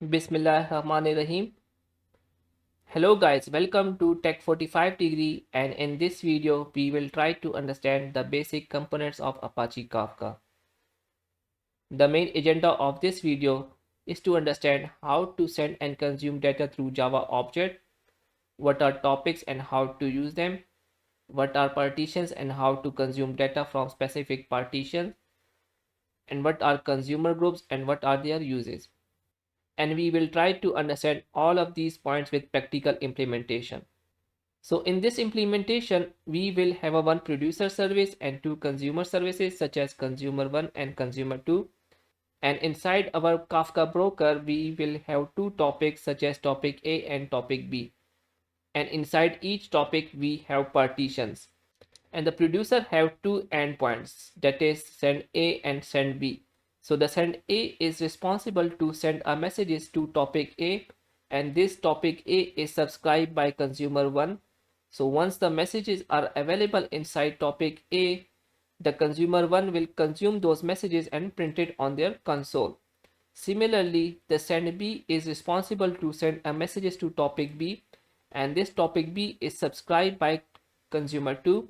Bismillahirrahmanirrahim. Hello guys, welcome to Tech 45 degree, and in this video we will try to understand the basic components of Apache Kafka. The main agenda of this video is to understand how to send and consume data through Java object, what are topics and how to use them, what are partitions and how to consume data from specific partitions, and what are consumer groups and what are their uses. And we will try to understand all of these points with practical implementation. So in this implementation, we will have a one producer service and two consumer services such as consumer 1 and consumer 2. And inside our Kafka broker, we will have two topics such as topic A and topic B. And inside each topic, we have partitions. And the producer have two endpoints, that is send A and send B. So the send A is responsible to send a messages to topic A, and this topic A is subscribed by consumer 1. So once the messages are available inside topic A, the consumer 1 will consume those messages and print it on their console. Similarly, the send B is responsible to send a messages to topic B, and this topic B is subscribed by consumer 2.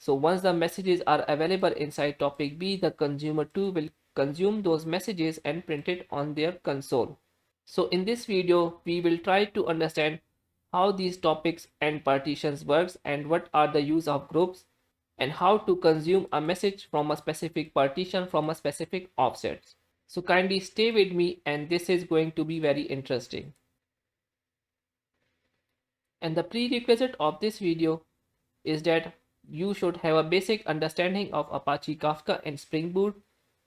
So once the messages are available inside topic B, the consumer 2 will consume those messages and print it on their console. So in this video, we will try to understand how these topics and partitions works and what are the use of groups and how to consume a message from a specific partition from a specific offset. So kindly stay with me, and this is going to be very interesting. And the prerequisite of this video is that you should have a basic understanding of Apache Kafka and Spring Boot.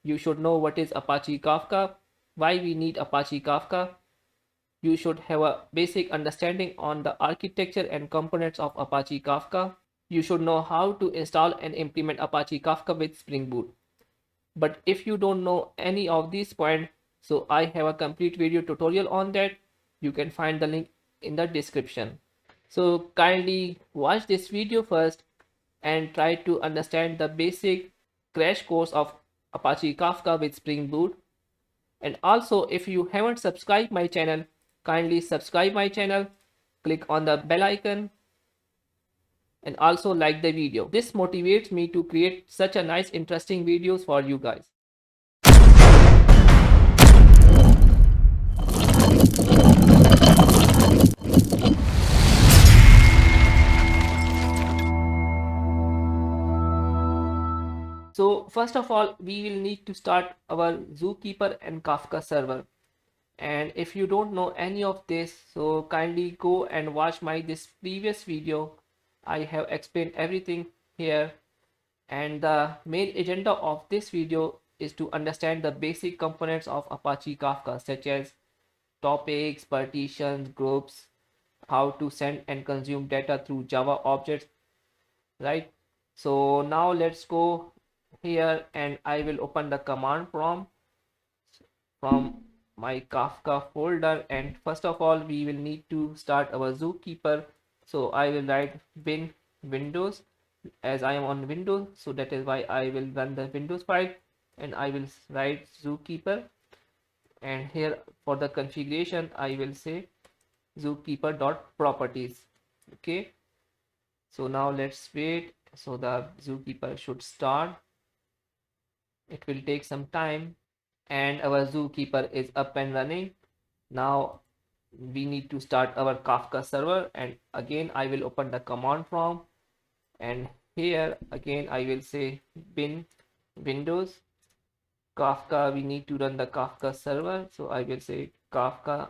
You should know what is Apache Kafka, why we need Apache Kafka. You should have a basic understanding on the architecture and components of Apache Kafka. You should know how to install and implement Apache Kafka with Spring Boot. But if you don't know any of these points, so I have a complete video tutorial on that. You can find the link in the description. So kindly watch this video first and try to understand the basic crash course of Apache Kafka with Spring Boot. And also, if you haven't subscribed my channel, kindly subscribe my channel, click on the bell icon, and also like the video. This motivates me to create such a nice interesting videos for you guys. So first of all, we will need to start our Zookeeper and Kafka server. And if you don't know any of this, so kindly go and watch my this previous video. I have explained everything here, and the main agenda of this video is to understand the basic components of Apache Kafka such as topics, partitions, groups, how to send and consume data through Java objects, right? So now let's go here, and I will open the command prompt from my Kafka folder, and first of all we will need to start our Zookeeper. So I will write bin Windows, as I am on Windows, so that is why I will run the Windows file, and I will write Zookeeper, and here for the configuration I will say zookeeper.properties. Okay, so now let's wait. So the Zookeeper should start. It will take some time, and our Zookeeper is up and running. Now we need to start our Kafka server, and again I will open the command prompt, and here again I will say bin Windows Kafka. We need to run the Kafka server, so I will say Kafka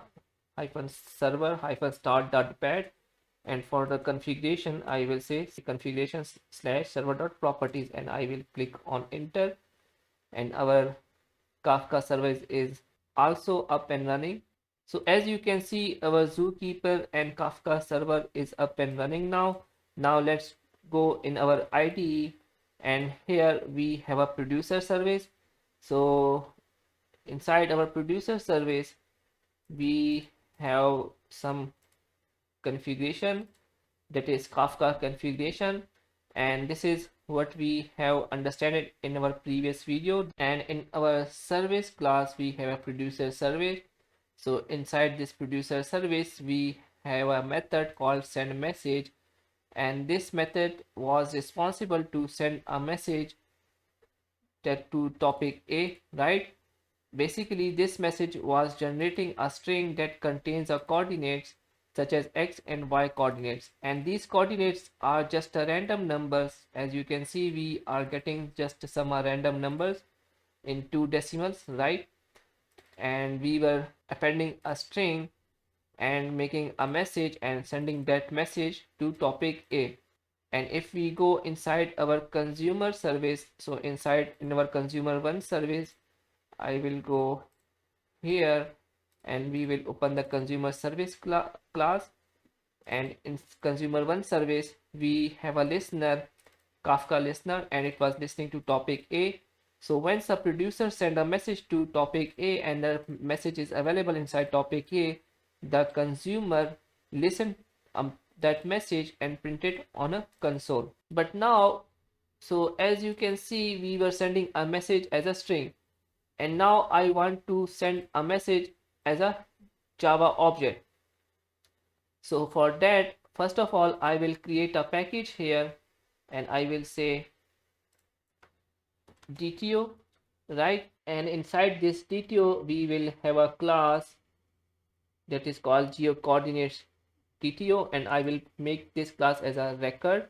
-server -start.pad, and for the configuration I will say configuration /server.properties, and I will click on enter, and our Kafka server is also up and running. So as you can see, our Zookeeper and Kafka server is up and running now. Now let's go in our IDE, and here we have a producer service. So inside our producer service we have some configuration, that is Kafka configuration, and this is what we have understood it in our previous video. And in our service class we have a producer service. So inside this producer service, we have a method called send message, and this method was responsible to send a message that to topic A, right? Basically, this message was generating a string that contains a coordinates such as x and y coordinates, and these coordinates are just a random numbers. As you can see, we are getting just some random numbers in two decimals, right? And we were appending a string and making a message and sending that message to topic A. And if we go inside our consumer service, so inside in our consumer one service, I will go here and we will open the consumer service class, and in consumer one service we have a listener, Kafka listener, and it was listening to topic A. So once a producer send a message to topic A and the message is available inside topic A, the consumer listen that message and print it on a console. But now, so as you can see, we were sending a message as a string, and now I want to send a message as a Java object. So for that, first of all, I will create a package here, and I will say DTO, right? And inside this DTO, we will have a class that is called geocoordinates DTO, and I will make this class as a record,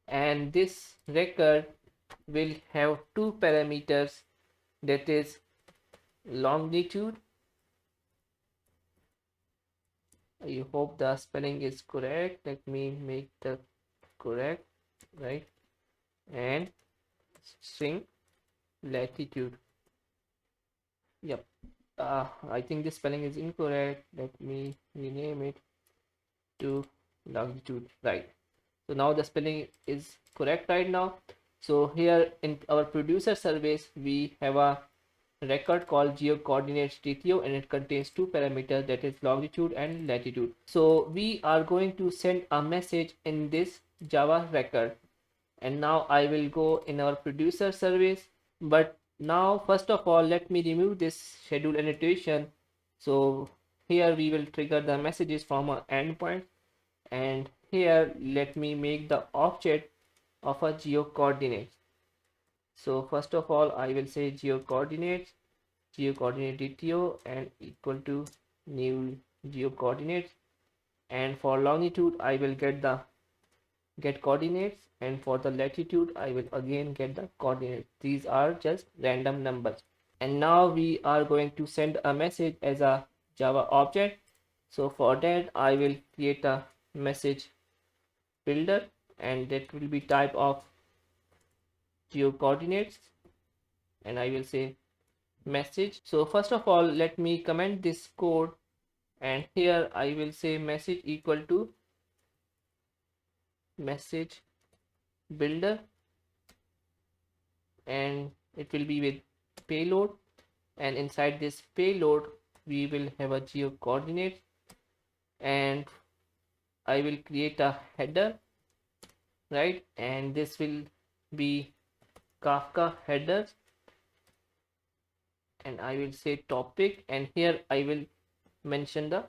and this record will have two parameters, that is longitude. I hope the spelling is correct. Let me make the correct, right? And string latitude. Yep. I think this spelling is incorrect. Let me rename it to longitude, right? So now the spelling is correct right now. So here in our producer service, we have a record called geocoordinates DTO, and it contains two parameters, that is longitude and latitude. So we are going to send a message in this Java record, and now I will go in our producer service. But now first of all, let me remove this schedule annotation. So here we will trigger the messages from an endpoint, and here let me make the object of a geocoordinates. So first of all, I will say geocoordinate DTO and equal to new geocoordinates, and for longitude I will get coordinates, and for the latitude I will again get the coordinates. These are just random numbers. And now we are going to send a message as a Java object. So for that I will create a message builder, and that will be type of geocoordinates, and I will say message. So first of all, let me comment this code, and here I will say message equal to message builder, and it will be with payload, and inside this payload we will have a geocoordinate, and I will create a header, right? And this will be Kafka header, and I will say topic, and here I will mention the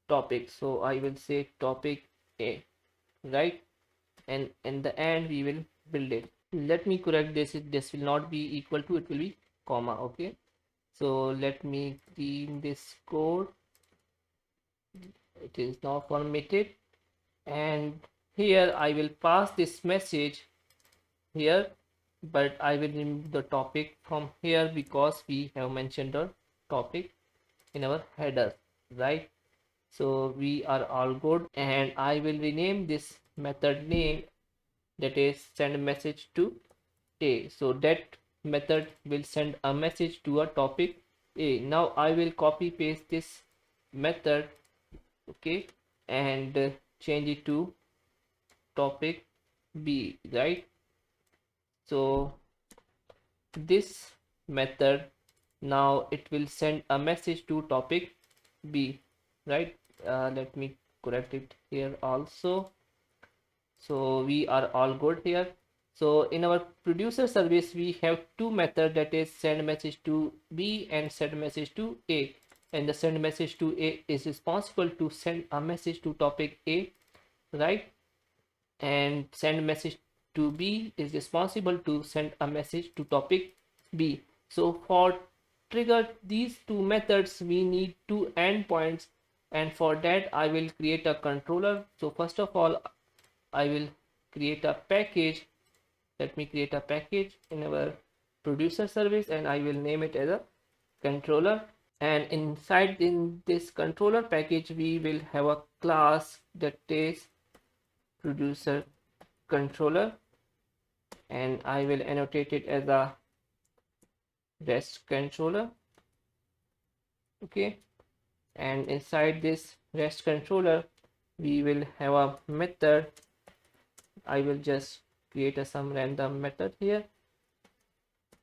topic. So I will say topic A, right? And in the end we will build it. Let me correct this. This will not be equal to, it will be comma. Okay, so let me clean this code. It is now formatted, and here I will pass this message here, but I will remove the topic from here because we have mentioned the topic in our header, right? So we are all good, and I will rename this method name, that is send message to A. So that method will send a message to a topic A. Now I will copy paste this method, okay, and change it to topic B, right? So this method, now it will send a message to topic B, right? Let me correct it here also. So we are all good here. So in our producer service, we have two methods, that is send message to B and send message to A. And the send message to A is responsible to send a message to topic A, right? And send message to B is responsible to send a message to topic B. So for trigger these two methods, we need two endpoints, and for that I will create a controller. So first of all, I will create a package. Let me create a package in our producer service, and I will name it as a controller. And inside in this controller package, we will have a class that is producer controller, and I will annotate it as a REST controller. Okay, and inside this REST controller, we will have a method. I will just create some random method here,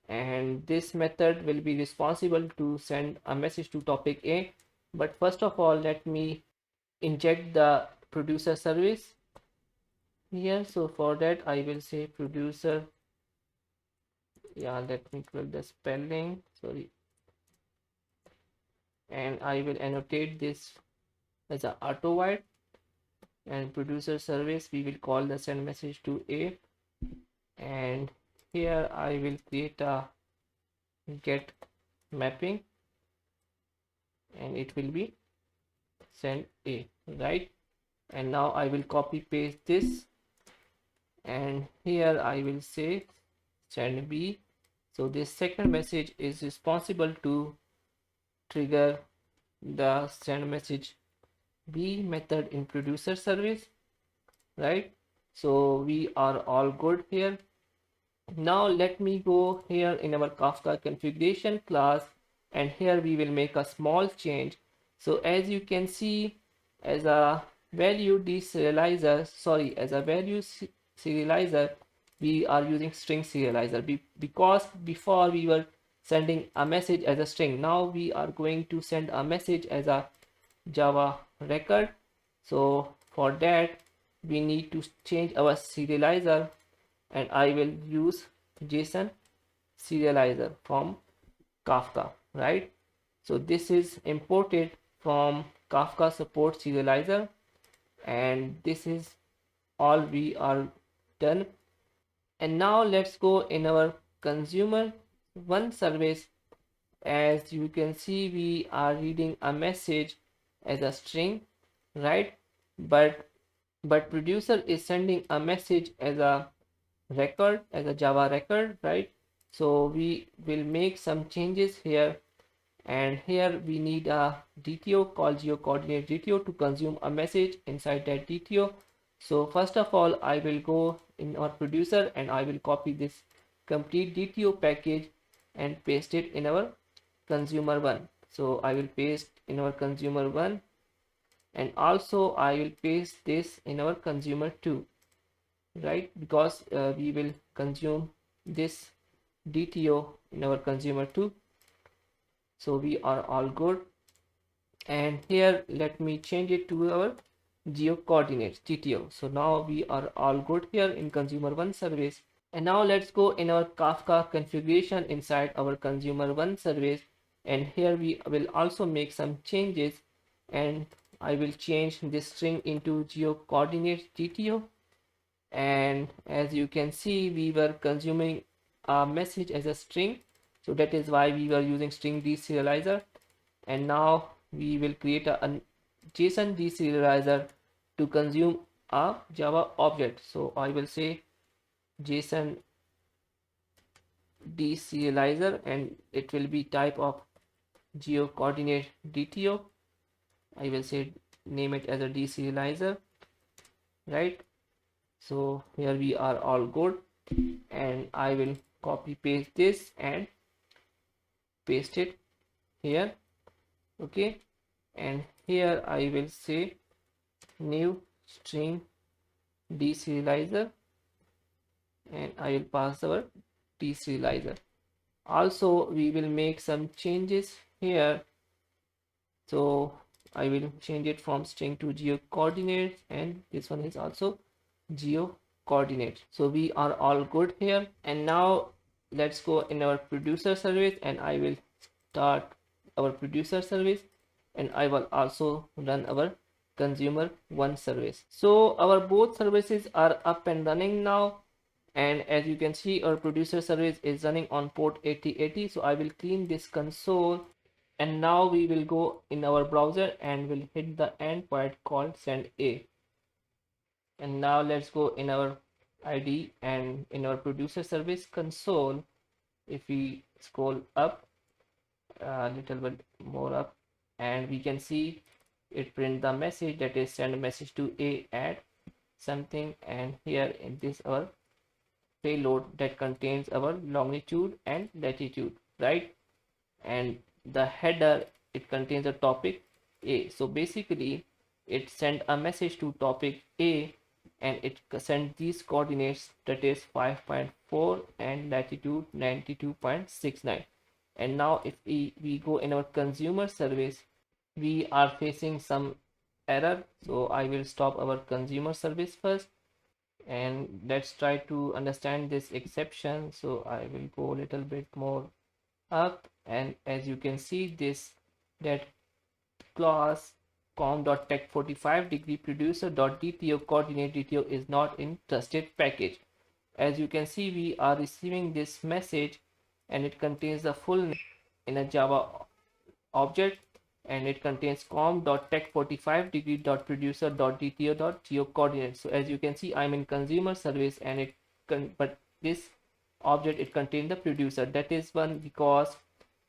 and this method will be responsible to send a message to topic A. But first of all, let me inject the producer service here. So for that, I will say producer, yeah, let me correct the spelling, sorry, and I will annotate this as a auto void, and producer service we will call the send message to A, and here I will create a get mapping, and it will be send A, right? And now I will copy paste this, and here I will say send B. So this second message is responsible to trigger the send message B method in producer service, right? So we are all good here. Now let me go here in our Kafka configuration class, and here we will make a small change. So as you can see, as a value deserializer, sorry, as a value serializer, we are using string serializer because before we were sending a message as a string. Now we are going to send a message as a Java record. So for that, we need to change our serializer, and I will use JSON serializer from Kafka, right? So this is imported from Kafka support serializer, and this is all we are done. And now let's go in our consumer one service. As you can see, we are reading a message as a string, right? But producer is sending a message as a record, as a Java record, right? So we will make some changes here, and here we need a DTO called geocoordinate DTO to consume a message inside that DTO. So first of all, I will go in our producer, and I will copy this complete DTO package and paste it in our consumer one. So I will paste in our consumer one, and also I will paste this in our consumer 2, right? Because we will consume this DTO in our consumer 2. So we are all good, and here let me change it to our geo coordinates GTO. So now we are all good here in consumer one service. And now let's go in our Kafka configuration inside our consumer one service, and here we will also make some changes, and I will change this string into geo coordinates GTO. And as you can see, we were consuming a message as a string, so that is why we were using string deserializer. And now we will create a JSON deserializer to consume a Java object. So I will say JSON deserializer, and it will be type of geo coordinate DTO. I will say name it as a deserializer, right? So here we are all good, and I will copy paste this and paste it here. Okay, and here I will say new string deserializer, and I will pass our deserializer. Also we will make some changes here. So I will change it from string to geo coordinates, and this one is also geo coordinates. So we are all good here. And now let's go in our producer service, and I will start our producer service, and I will also run our consumer one service. So our both services are up and running now, and as you can see our producer service is running on port 8080. So I will clean this console, and now we will go in our browser and will hit the endpoint called send a. And now let's go in our ID and in our producer service console. If we scroll up a little bit more up, and we can see it print the message that is send a message to a add something, and here in this our payload that contains our longitude and latitude, right? And the header, it contains a topic a. So basically it sent a message to topic a, and it sent these coordinates that is 5.4 and latitude 92.69. And now if we go in our consumer service, we are facing some error. So I will stop our consumer service first, and let's try to understand this exception. So I will go a little bit more up, and as you can see this, that class com.tech45degree producer.dto coordinate dto is not in trusted package. As you can see, we are receiving this message, and it contains the full name in a Java object, and it contains com.tech45degree.producer.dto.geo coordinates. So as you can see, I'm in consumer service, and but this object, it contains the producer. That is one because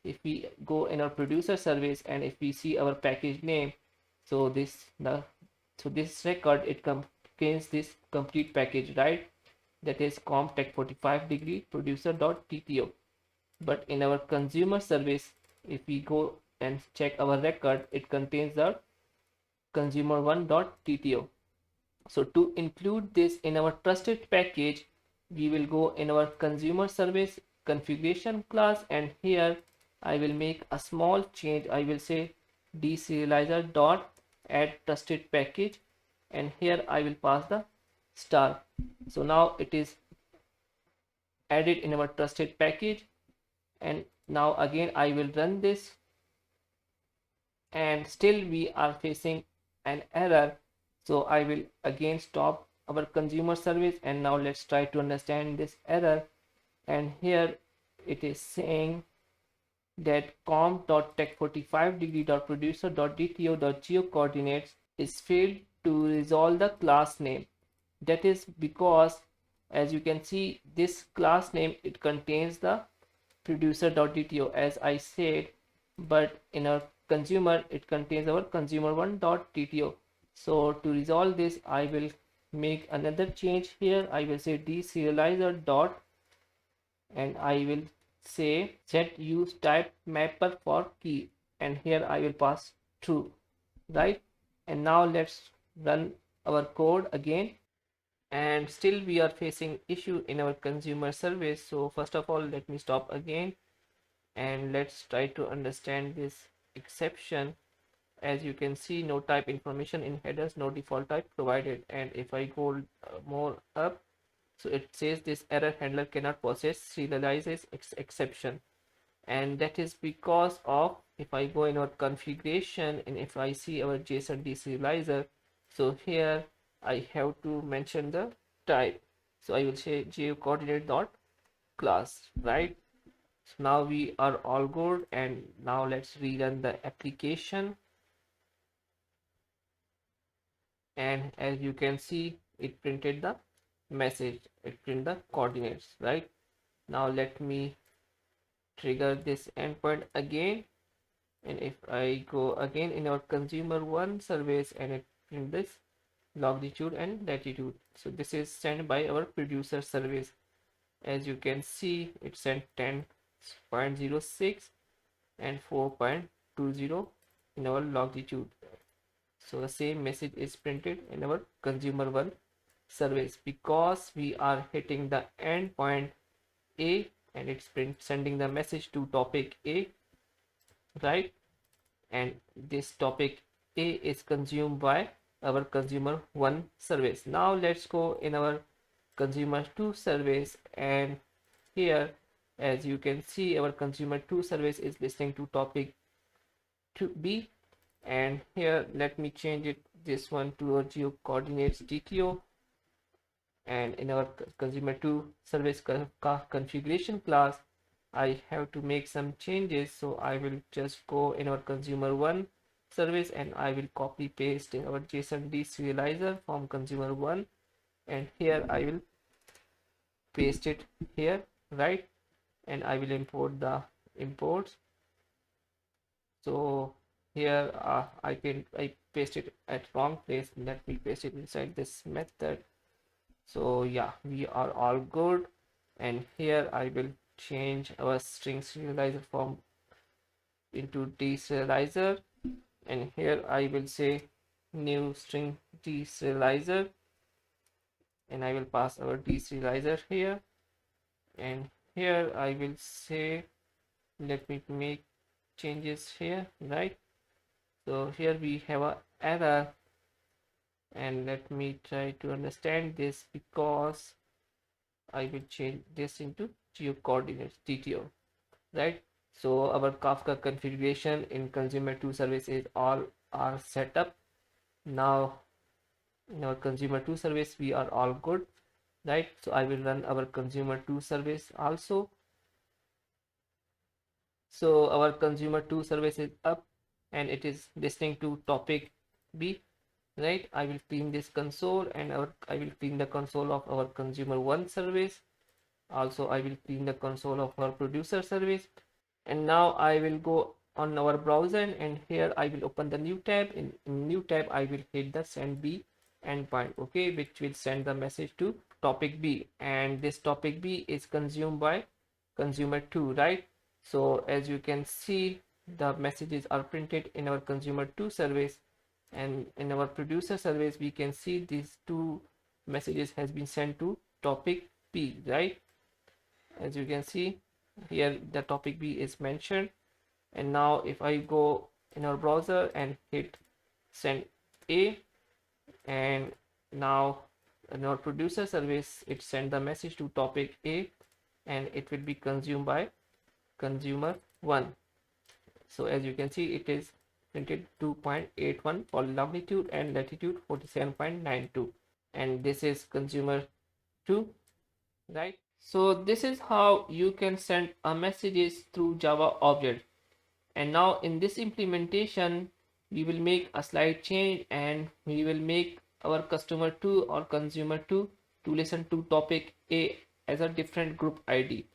if we go in our producer service and if we see our package name, so this record, it contains this complete package, right? That is com.tech45degree producer.dto. But in our consumer service, if we go and check our record, it contains the consumer1.tto. So to include this in our trusted package, we will go in our consumer service configuration class, and here I will make a small change. I will say deserializer dot add trusted package, and here I will pass the star. So now it is added in our trusted package, and now again I will run this, and still we are facing an error. So I will again stop our consumer service, and now let's try to understand this error. And here it is saying that com.tech45degree.producer.dto.geo coordinates is failed to resolve the class name. That is because, as you can see, this class name, it contains the producer.dto as I said, but in our consumer it contains our consumer1.dto. So to resolve this, I will make another change here. I will say deserializer dot, and I will say set use type mapper for key, and here I will pass true, right? And now let's run our code again, and still we are facing issue in our consumer service. So first of all, let me stop again, and let's try to understand this exception. As you can see, no type information in headers, no default type provided. And if I go more up, so it says this error handler cannot process serializes exception, and that is because of, if I go in our configuration and if I see our JSON deserializer, so here I have to mention the type. So I will say geocoordinate dot class, right? So now we are all good, and now let's rerun the application. And as you can see, it printed the message, it printed the coordinates, right? Now let me trigger this endpoint again, and if I go again in our consumer one service, and it print this longitude and latitude. So this is sent by our producer service. As you can see, it sent 10.06 and 4.20 in our longitude. So the same message is printed in our consumer one service because we are hitting the endpoint A, and it's sending the message to topic A, right? And this topic A is consumed by our consumer one service. Now let's go in our consumer 2 service, and here as you can see our consumer 2 service is listening to topic 2b, and here let me change it this one to a geo coordinates DTO. And in our consumer 2 service configuration class I have to make some changes, so I will just go in our consumer 1 service and I will copy paste in our JSON deserializer from consumer 1, and here I will paste it here, right? And I will import the imports. So here I paste it at wrong place. Let me paste it inside this method. So yeah, we are all good. And here I will change our string serializer from into deserializer, and here I will say new string deserializer, and I will pass our deserializer here, and here I will say, let me make changes here, right? So here we have a error, and let me try to understand this because I will change this into geo coordinates DTO, right? So our Kafka configuration in consumer 2 service is all are set up. Now in our consumer 2 service we are all good, right? So I will run our consumer 2 service also. So our consumer 2 service is up and it is listening to topic B, right? I will clean this console, and I will clean the console of our consumer 1 service. Also I will clean the console of our producer service, and now I will go on our browser, and here I will open the new tab. In new tab I will hit the send B endpoint, okay, which will send the message to topic B, and this topic B is consumed by consumer 2, right? So as you can see, the messages are printed in our consumer 2 service, and in our producer service we can see these two messages has been sent to topic B, right? As you can see here the topic B is mentioned. And now if I go in our browser and hit send A, and now in our producer service it send the message to topic A, and it will be consumed by consumer 1. So as you can see it is printed 2.81 for longitude and latitude 47.92, and this is consumer 2, right? So this is how you can send a messages through Java object. And now in this implementation we will make a slight change, and we will make our customer 2 or consumer 2 to listen to topic A as a different group ID.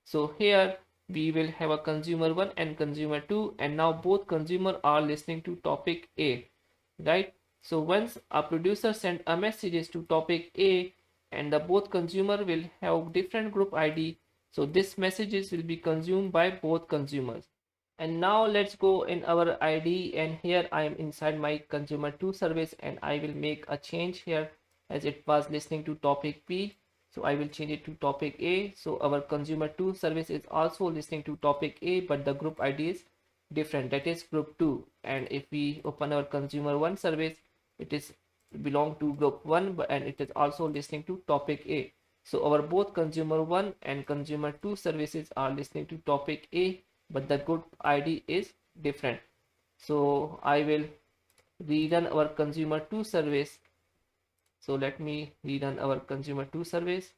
So here we will have a consumer 1 and consumer 2, and now both consumer are listening to topic A, right? So once a producer send a messages to topic A, and the both consumer will have different group ID, so this messages will be consumed by both consumers. And now let's go in our ID, and here I am inside my consumer 2 service, and I will make a change here as it was listening to topic B. So I will change it to topic A. So our consumer 2 service is also listening to topic A, but the group ID is different, that is group 2. And if we open our consumer 1 service, it is belong to group 1, and it is also listening to topic A. So our both consumer 1 and consumer 2 services are listening to topic A, but the group ID is different. So I will rerun our consumer 2 service. So let me rerun our consumer 2 service,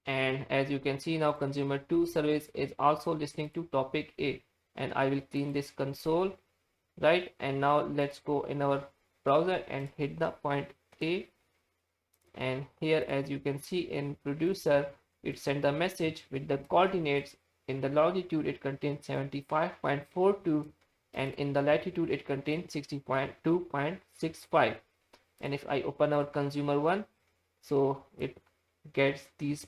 and as you can see now consumer 2 service is also listening to topic A, and I will clean this console, right? And now let's go in our browser and hit the point A, and here as you can see in producer it sent the message with the coordinates. In the longitude it contains 75.42, and in the latitude it contains 60.2.65. and if I open our consumer 1, so it gets these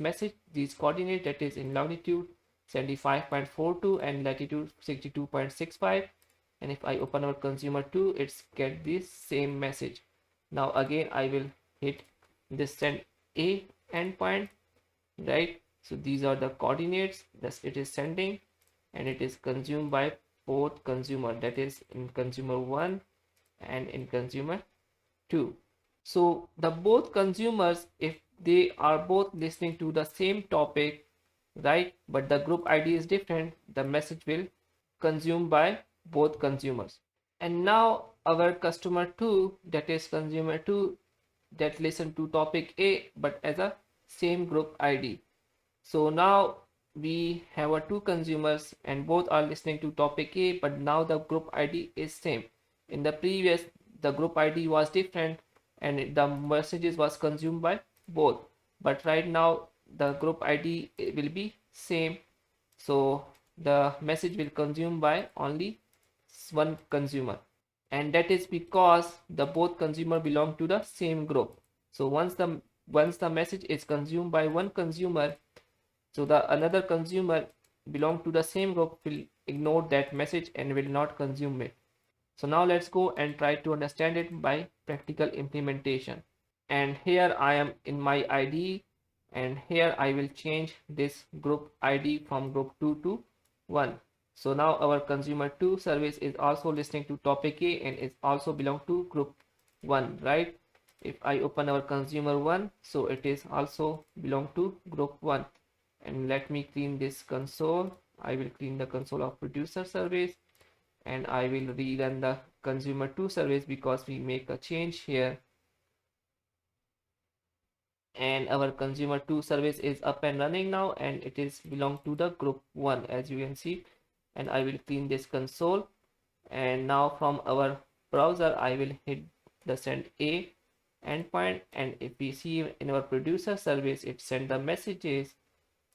coordinates, that is in longitude 75.42 and latitude 62.65. and if I open our consumer 2, it's get this same message. Now again I will hit this send A endpoint, right? So these are the coordinates that it is sending, and it is consumed by both consumer, that is in consumer 1 and in consumer 2. So the both consumers, if they are both listening to the same topic, right, but the group ID is different, the message will consumed by both consumers. And now our customer 2, that is consumer 2, that listen to topic A but as a same group ID. So now we have a two consumers and both are listening to topic A, but now the group ID is same. In the previous, the group ID was different and the messages was consumed by both, but right now the group ID will be same, so the message will consume by only one consumer, and that is because the both consumer belong to the same group. So once the message is consumed by one consumer, so the another consumer belong to the same group will ignore that message and will not consume it. So now let's go and try to understand it by practical implementation. And here I am in my ID, and here I will change this group ID from group 2 to 1. So now our consumer 2 service is also listening to topic A and is also belong to group 1, right? If I open our consumer 1, so it is also belong to group 1. And let me clean this console. I will clean the console of producer service, and I will rerun the consumer 2 service because we make a change here, and our consumer 2 service is up and running now, and it is belong to the group 1 as you can see. And I will clean this console, and now from our browser I will hit the send A endpoint, and if we see in our producer service, it send the messages,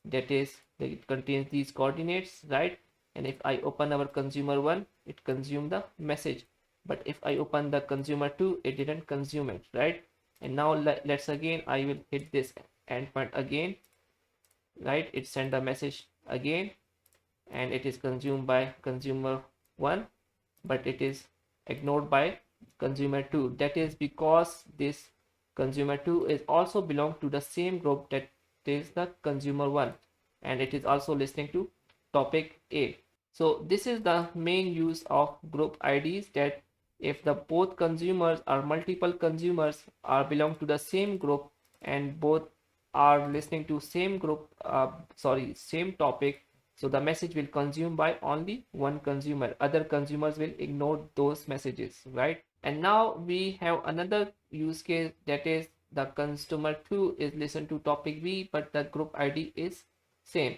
that is it contains these coordinates, right? And if I open our consumer 1, it consume the message, but if I open the consumer 2, it didn't consume it, right? And now let's again, I will hit this endpoint again, right? It sent the message again, and it is consumed by consumer 1, but it is ignored by consumer 2. That is because this consumer 2 is also belong to the same group, that is the consumer 1, and it is also listening to topic A. So this is the main use of group IDs, that if the both consumers or multiple consumers are belong to the same group and both are listening to same group, same topic, so the message will consume by only one consumer. Other consumers will ignore those messages, right? And now we have another use case, that is the customer 2 is listen to topic B but the group ID is same.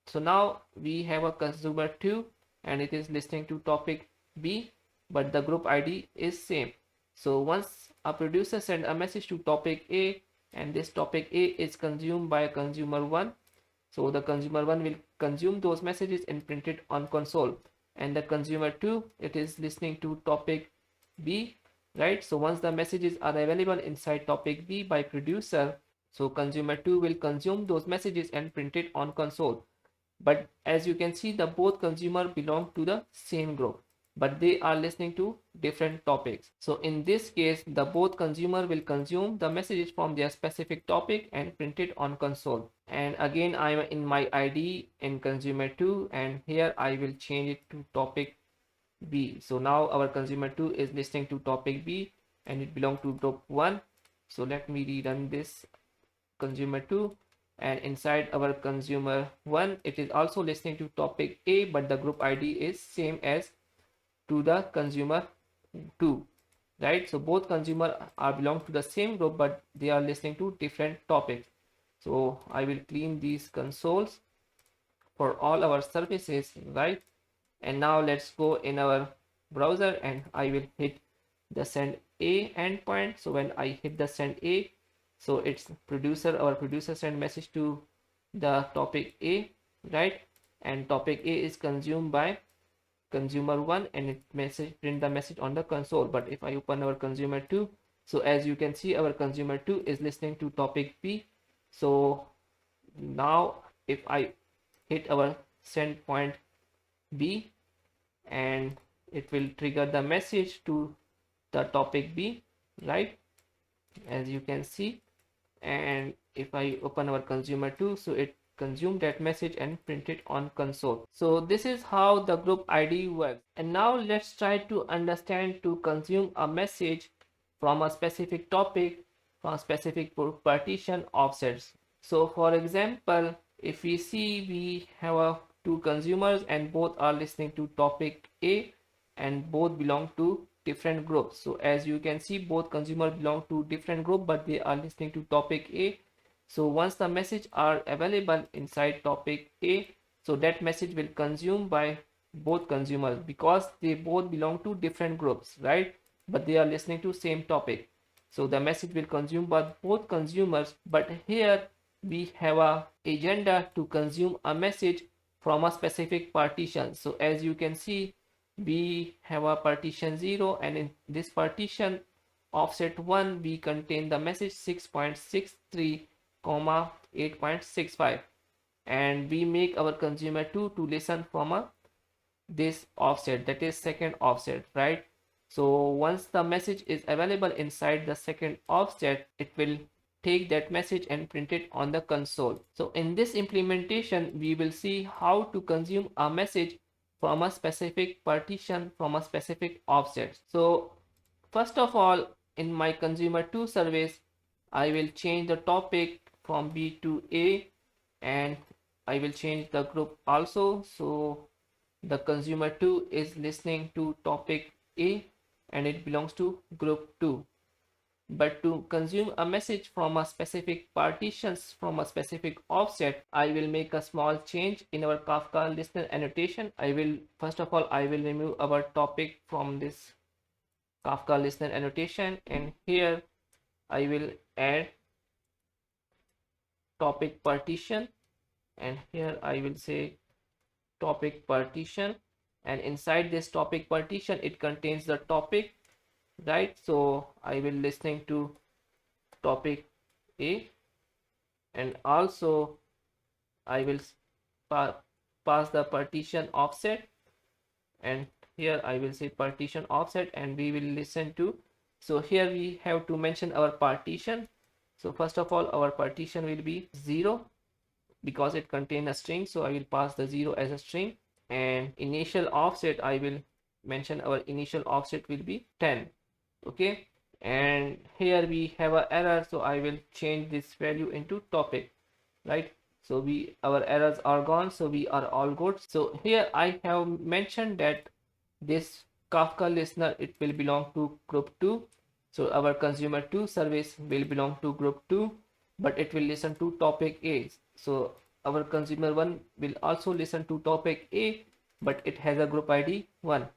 So now we have a consumer 2 and it is listening to topic B but the group ID is same. So once a producer send a message to topic A and this topic A is consumed by consumer 1, so the consumer 1 will consume those messages and print it on console, and the consumer 2, it is listening to topic B, right? So once the messages are available inside topic B by producer, so consumer 2 will consume those messages and print it on console. But as you can see, the both consumer belong to the same group, but they are listening to different topics. So in this case, the both consumer will consume the messages from their specific topic and print it on console. And again, I am in my ID in consumer 2, and here I will change it to topic B. So now our consumer 2 is listening to topic B and it belongs to group 1. So let me rerun this consumer 2, and inside our consumer 1, it is also listening to topic A but the group ID is same as to the consumer 2, right? So both consumer are belong to the same group but they are listening to different topics. So I will clean these consoles for all our services, right? And now let's go in our browser and I will hit the send A endpoint. So when I hit the send A, so it's our producer send message to the topic A, right? And topic A is consumed by consumer 1 and it print the message on the console. But if I open our consumer 2, so as you can see, our consumer 2 is listening to topic B. So now if I hit our send point B, and it will trigger the message to the topic B, right, as you can see. And if I open our consumer 2, so it consumed that message and print it on console. So this is how the group ID works. And now let's try to understand to consume a message from a specific topic, from specific partition offsets. So for example, if we see we have two consumers and both are listening to topic A and both belong to different groups. So as you can see, both consumers belong to different group, but they are listening to topic A. So once the message are available inside topic A, so that message will consume by both consumers because they both belong to different groups, right? But they are listening to same topic. So the message will consume by both consumers, but here we have a agenda to consume a message from a specific partition. So as you can see, we have a partition 0, and in this partition offset 1 we contain the message 6.63 comma 8.65, and we make our consumer 2 to listen from a this offset, that is second offset, right? So once the message is available inside the second offset, it will take that message and print it on the console. So in this implementation, we will see how to consume a message from a specific partition from a specific offset. So first of all, in my consumer 2 service, I will change the topic from B to A, and I will change the group also. So the consumer 2 is listening to topic A and it belongs to group 2. But to consume a message from a specific partitions from a specific offset, I will make a small change in our Kafka listener annotation. First of all, I will remove our topic from this Kafka listener annotation, and here I will add topic partition, and here I will say topic partition, and inside this topic partition it contains the topic, right? So I will listening to topic A, and also I will pass the partition offset, and here I will say partition offset, and we will listen to. So here we have to mention our partition. So first of all, our partition will be 0 because it contains a string, so I will pass the 0 as a string, and initial offset I will mention our initial offset will be 10. Okay, and here we have an error, so I will change this value into topic, right? So our errors are gone, so we are all good. So here I have mentioned that this Kafka listener, it will belong to group 2. So our consumer 2 service will belong to group 2, but it will listen to topic A. So our consumer 1 will also listen to topic A, but it has a group ID 1,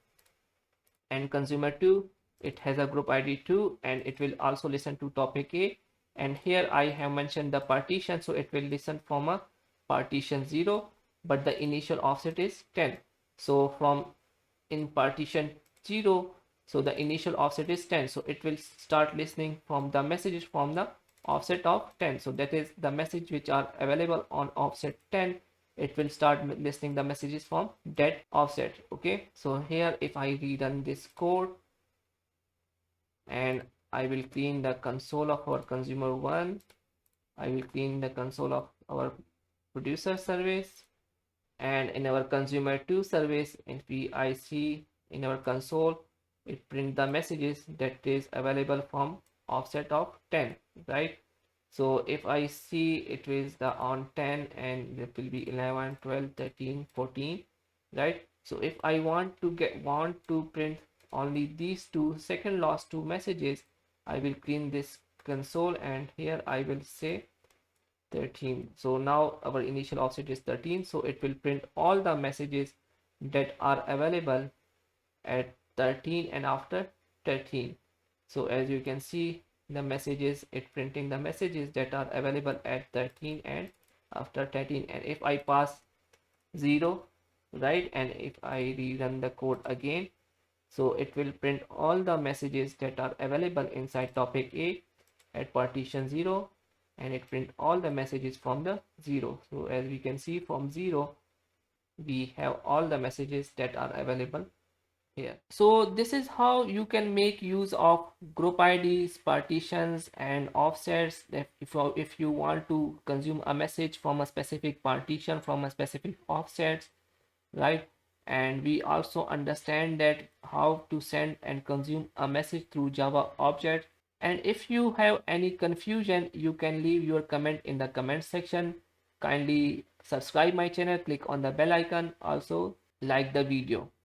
and consumer 2, it has a group ID 2, and it will also listen to topic A. And here I have mentioned the partition, so it will listen from a partition 0, but the initial offset is 10. So from in partition 0, so the initial offset is 10, so it will start listening from the messages from the offset of 10. So that is the message which are available on offset 10, it will start listening the messages from that offset. Okay, so here if I rerun this code, and I will clean the console of our consumer 1, I will clean the console of our producer service, and in our consumer 2 service, if I see in our console, it print the messages that is available from offset of 10, right? So if I see it is the on 10, and it will be 11, 12, 13, 14, right? So if I want to print only these two second last two messages, I will clean this console, and here I will say 13. So now our initial offset is 13, so it will print all the messages that are available at 13 and after 13. So as you can see, the messages, it printing the messages that are available at 13 and after 13. And if I pass 0, right, and if I rerun the code again, so it will print all the messages that are available inside topic A at partition 0, and it print all the messages from the 0. So as we can see, from 0 we have all the messages that are available here. So this is how you can make use of group IDs, partitions, and offsets. If you want to consume a message from a specific partition from a specific offset, right? And we also understand that how to send and consume a message through Java object. And if you have any confusion, you can leave your comment in the comment section. Kindly subscribe my channel, click on the bell icon, also like the video.